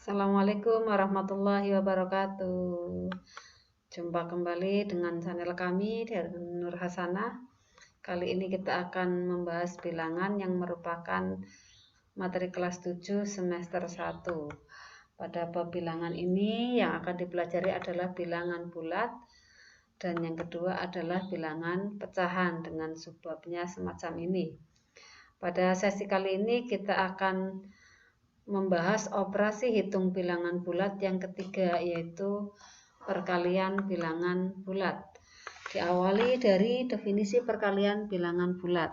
Assalamualaikum warahmatullahi wabarakatuh. Jumpa kembali dengan channel kami dari Nur Hasanah. Kali ini kita akan membahas bilangan yang merupakan materi kelas 7 semester 1. Pada bab bilangan ini yang akan dipelajari adalah bilangan bulat dan yang kedua adalah bilangan pecahan dengan subbabnya semacam ini. Pada sesi kali ini kita akan membahas operasi hitung bilangan bulat yang ketiga, yaitu perkalian bilangan bulat. Diawali dari definisi perkalian bilangan bulat.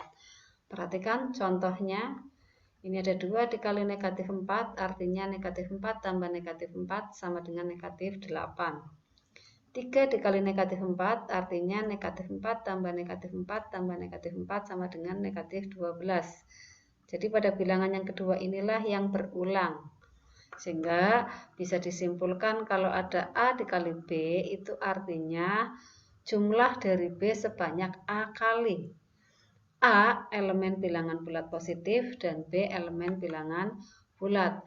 Perhatikan contohnya. Ini ada 2 dikali negatif 4, artinya negatif 4 tambah negatif 4 sama dengan negatif 8. 3 dikali negatif 4, artinya negatif 4 tambah negatif 4 tambah negatif 4 sama dengan negatif 12. Jadi pada bilangan yang kedua inilah yang berulang. Sehingga bisa disimpulkan kalau ada A dikali B itu artinya jumlah dari B sebanyak A kali. A elemen bilangan bulat positif dan B elemen bilangan bulat.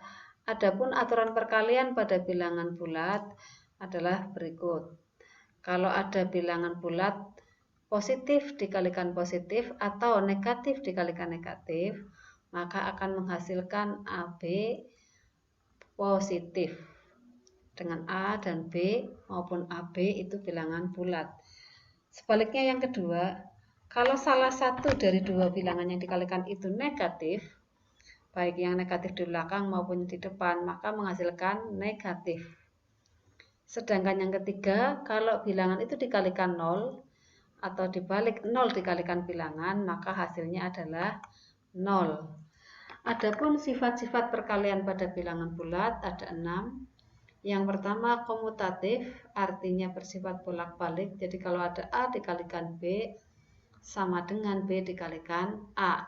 Adapun aturan perkalian pada bilangan bulat adalah berikut. Kalau ada bilangan bulat positif dikalikan positif atau negatif dikalikan negatif, maka akan menghasilkan AB positif. Dengan A dan B maupun AB itu bilangan bulat. Sebaliknya yang kedua, kalau salah satu dari dua bilangan yang dikalikan itu negatif, baik yang negatif di belakang maupun di depan, maka menghasilkan negatif. Sedangkan yang ketiga, kalau bilangan itu dikalikan 0 atau dibalik 0 dikalikan bilangan, maka hasilnya adalah 0. Adapun sifat-sifat perkalian pada bilangan bulat ada 6. Yang pertama komutatif, artinya bersifat bolak-balik. Jadi kalau ada A dikalikan B sama dengan B dikalikan A.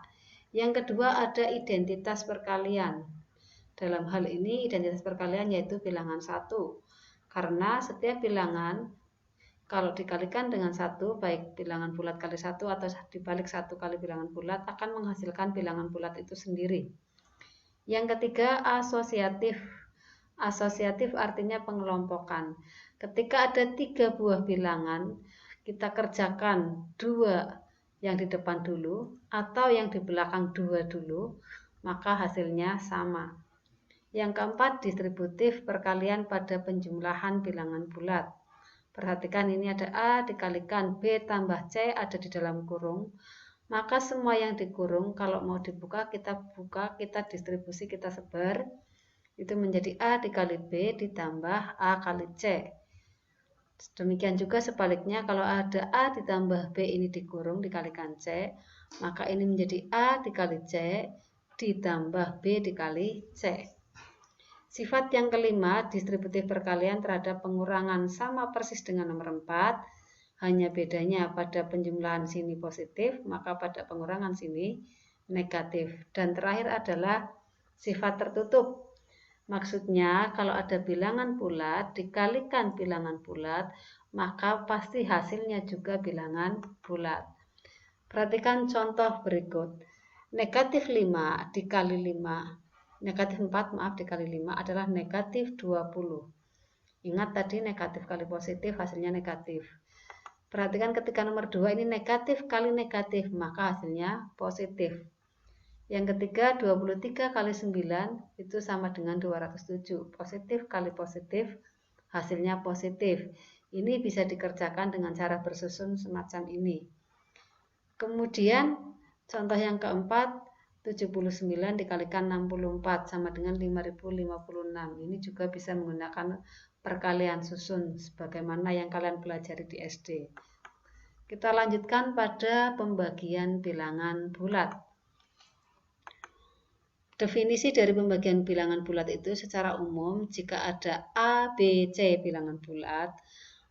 Yang kedua ada identitas perkalian. Dalam hal ini identitas perkalian yaitu bilangan 1. Karena setiap bilangan kalau dikalikan dengan 1, baik bilangan bulat kali 1 atau dibalik 1 kali bilangan bulat akan menghasilkan bilangan bulat itu sendiri. Yang ketiga asosiatif. Asosiatif artinya pengelompokan. Ketika ada 3 buah bilangan, kita kerjakan 2 yang di depan dulu atau yang di belakang 2 dulu, maka hasilnya sama. Yang keempat distributif perkalian pada penjumlahan bilangan bulat. Perhatikan ini ada A dikalikan B tambah C ada di dalam kurung. Maka semua yang dikurung kalau mau dibuka, kita distribusi, kita sebar. Itu menjadi A dikali B ditambah A kali C. Demikian juga sebaliknya kalau ada A ditambah B ini dikurung dikalikan C, maka ini menjadi A dikali C ditambah B dikali C. Sifat yang kelima, distributif perkalian terhadap pengurangan sama persis dengan nomor 4, hanya bedanya pada penjumlahan sini positif, maka pada pengurangan sini negatif. Dan terakhir adalah sifat tertutup. Maksudnya kalau ada bilangan bulat dikalikan bilangan bulat, maka pasti hasilnya juga bilangan bulat. Perhatikan contoh berikut. Negatif 5 dikali 5, negatif 4 maaf dikali 5 adalah negatif 20. Ingat tadi negatif kali positif hasilnya negatif. Perhatikan ketika nomor 2 ini negatif kali negatif, maka hasilnya positif. Yang ketiga 23 kali 9 itu sama dengan 207. Positif kali positif hasilnya positif. Ini bisa dikerjakan dengan cara bersusun semacam ini. Kemudian contoh yang keempat 79 dikalikan 64 sama dengan 5056. Ini juga bisa menggunakan perkalian susun sebagaimana yang kalian pelajari di SD. Kita lanjutkan pada pembagian bilangan bulat. Definisi dari pembagian bilangan bulat itu secara umum jika ada A, B, C bilangan bulat,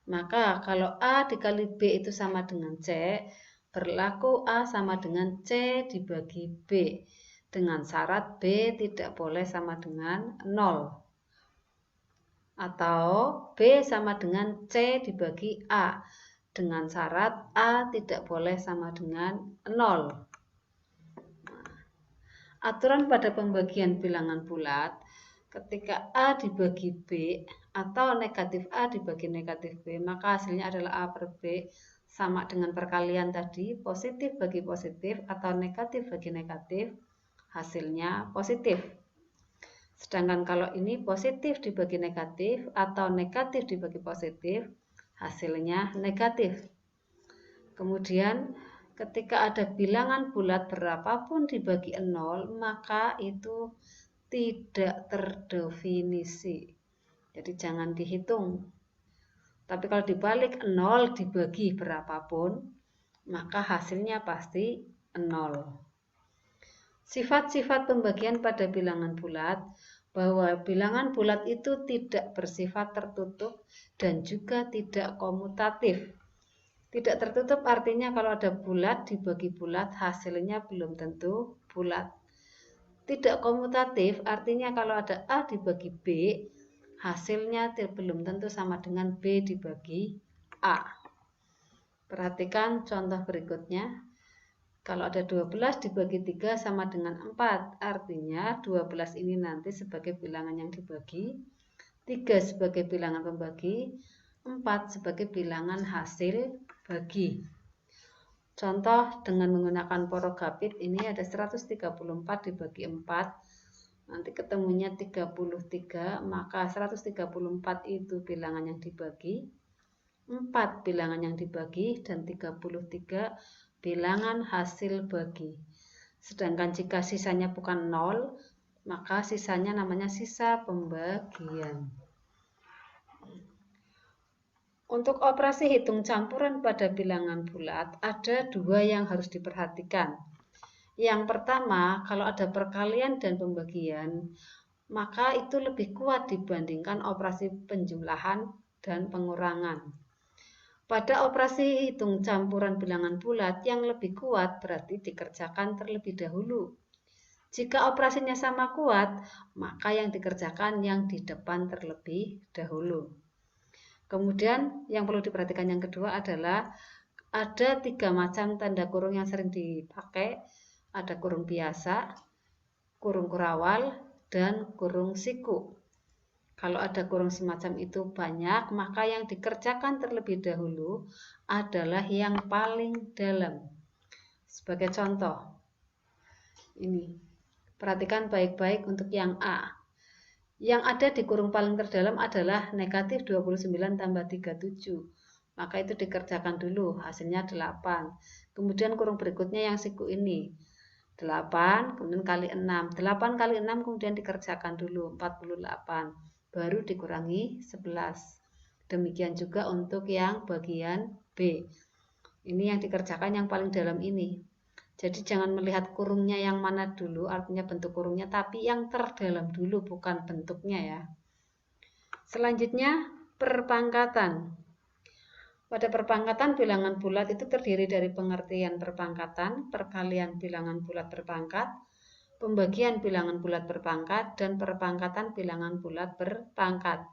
maka kalau A dikali B itu sama dengan C, berlaku A sama dengan C dibagi B dengan syarat B tidak boleh sama dengan 0. Atau B sama dengan C dibagi A dengan syarat A tidak boleh sama dengan 0. Aturan pada pembagian bilangan bulat, ketika A dibagi B atau negatif A dibagi negatif B, maka hasilnya adalah A per B sama dengan perkalian tadi, positif bagi positif atau negatif bagi negatif, hasilnya positif. Sedangkan kalau ini positif dibagi negatif atau negatif dibagi positif, hasilnya negatif. Kemudian ketika ada bilangan bulat berapapun dibagi 0, maka itu tidak terdefinisi. Jadi jangan dihitung. Tapi kalau dibalik 0 dibagi berapapun, maka hasilnya pasti 0. Sifat-sifat pembagian pada bilangan bulat, bahwa bilangan bulat itu tidak bersifat tertutup dan juga tidak komutatif. Tidak tertutup artinya kalau ada bulat dibagi bulat, hasilnya belum tentu bulat. Tidak komutatif artinya kalau ada A dibagi B, hasilnya belum tentu sama dengan B dibagi A. Perhatikan contoh berikutnya. Kalau ada 12 dibagi 3 sama dengan 4, artinya 12 ini nanti sebagai bilangan yang dibagi, 3 sebagai bilangan pembagi, 4 sebagai bilangan hasil bagi. Contoh dengan menggunakan porogapit, ini ada 134 dibagi 4, nanti ketemunya 33, maka 134 itu bilangan yang dibagi, 4 bilangan yang dibagi, dan 33 bilangan hasil bagi. Sedangkan jika sisanya bukan 0, maka sisanya namanya sisa pembagian. Untuk operasi hitung campuran pada bilangan bulat, ada dua yang harus diperhatikan. Yang pertama, kalau ada perkalian dan pembagian, maka itu lebih kuat dibandingkan operasi penjumlahan dan pengurangan. Pada operasi hitung campuran bilangan bulat, yang lebih kuat berarti dikerjakan terlebih dahulu. Jika operasinya sama kuat, maka yang dikerjakan yang di depan terlebih dahulu. Kemudian yang perlu diperhatikan yang kedua adalah ada 3 macam tanda kurung yang sering dipakai. Ada kurung biasa, kurung kurawal, dan kurung siku. Kalau ada kurung semacam itu banyak, maka yang dikerjakan terlebih dahulu adalah yang paling dalam. Sebagai contoh, ini. Perhatikan baik-baik untuk yang A. Yang ada di kurung paling terdalam adalah negatif 29 tambah 37. Maka itu dikerjakan dulu, hasilnya 8. Kemudian kurung berikutnya yang siku ini. 8, kemudian kali 6. 8 kali 6 kemudian dikerjakan dulu, 48. Baru dikurangi 11. Demikian juga untuk yang bagian B. Ini yang dikerjakan yang paling dalam ini. Jadi jangan melihat kurungnya yang mana dulu, artinya bentuk kurungnya, tapi yang terdalam dulu, bukan bentuknya ya. Selanjutnya, perpangkatan. Pada perpangkatan bilangan bulat itu terdiri dari pengertian perpangkatan, perkalian bilangan bulat berpangkat, pembagian bilangan bulat berpangkat, dan perpangkatan bilangan bulat berpangkat.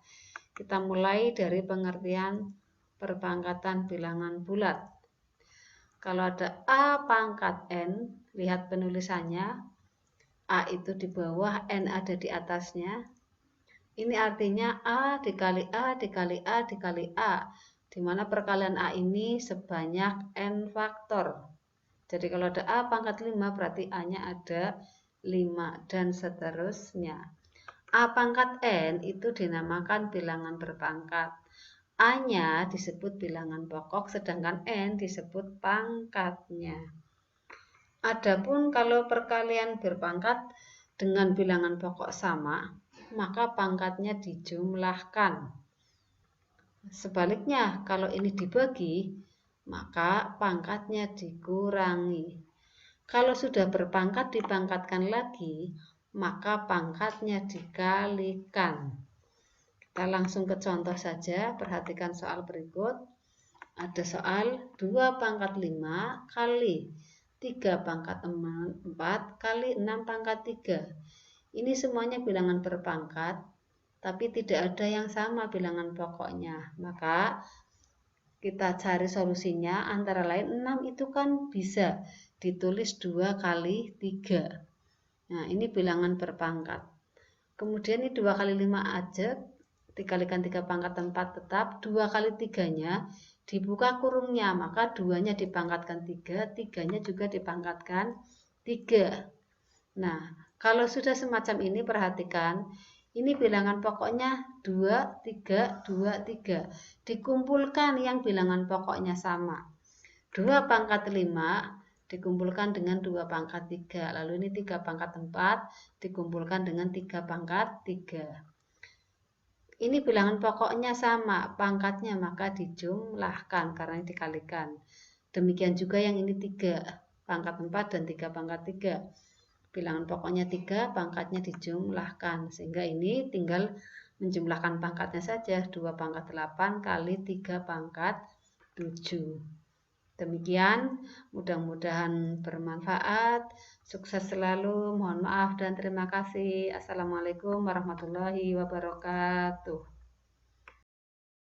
Kita mulai dari pengertian perpangkatan bilangan bulat. Kalau ada A pangkat N, lihat penulisannya, A itu di bawah, N ada di atasnya. Ini artinya A dikali A dikali A dikali A, di mana perkalian A ini sebanyak N faktor. Jadi kalau ada A pangkat 5 berarti A-nya ada 5 dan seterusnya. A pangkat N itu dinamakan bilangan berpangkat. A-nya disebut bilangan pokok, sedangkan N disebut pangkatnya. Adapun kalau perkalian berpangkat dengan bilangan pokok sama, maka pangkatnya dijumlahkan. Sebaliknya, kalau ini dibagi, maka pangkatnya dikurangi. Kalau sudah berpangkat dipangkatkan lagi, maka pangkatnya dikalikan. Kita langsung ke contoh saja, perhatikan soal berikut. Ada soal 2 pangkat 5 kali 3 pangkat 4 kali 6 pangkat 3. Ini semuanya bilangan berpangkat, tapi tidak ada yang sama bilangan pokoknya. Maka kita cari solusinya, antara lain 6 itu kan bisa ditulis 2 kali 3. Nah, ini bilangan berpangkat. Kemudian ini 2 kali 5 aja, dikalikan 3 pangkat 4 tetap, 2 kali 3-nya dibuka kurungnya, maka 2-nya dipangkatkan 3, 3-nya juga dipangkatkan 3. Nah, kalau sudah semacam ini perhatikan, ini bilangan pokoknya 2, 3, 2, 3. Dikumpulkan yang bilangan pokoknya sama. 2 pangkat 5 dikumpulkan dengan 2 pangkat 3. Lalu ini 3 pangkat 4 dikumpulkan dengan 3 pangkat 3. Ini bilangan pokoknya sama, pangkatnya maka dijumlahkan karena dikalikan. Demikian juga yang ini 3 pangkat 4 dan 3 pangkat 3. Bilangan pokoknya 3, pangkatnya dijumlahkan. Sehingga ini tinggal menjumlahkan pangkatnya saja. 2 pangkat 8 kali 3 pangkat 7. Demikian, mudah-mudahan bermanfaat. Sukses selalu. Mohon maaf dan terima kasih. Assalamualaikum warahmatullahi wabarakatuh.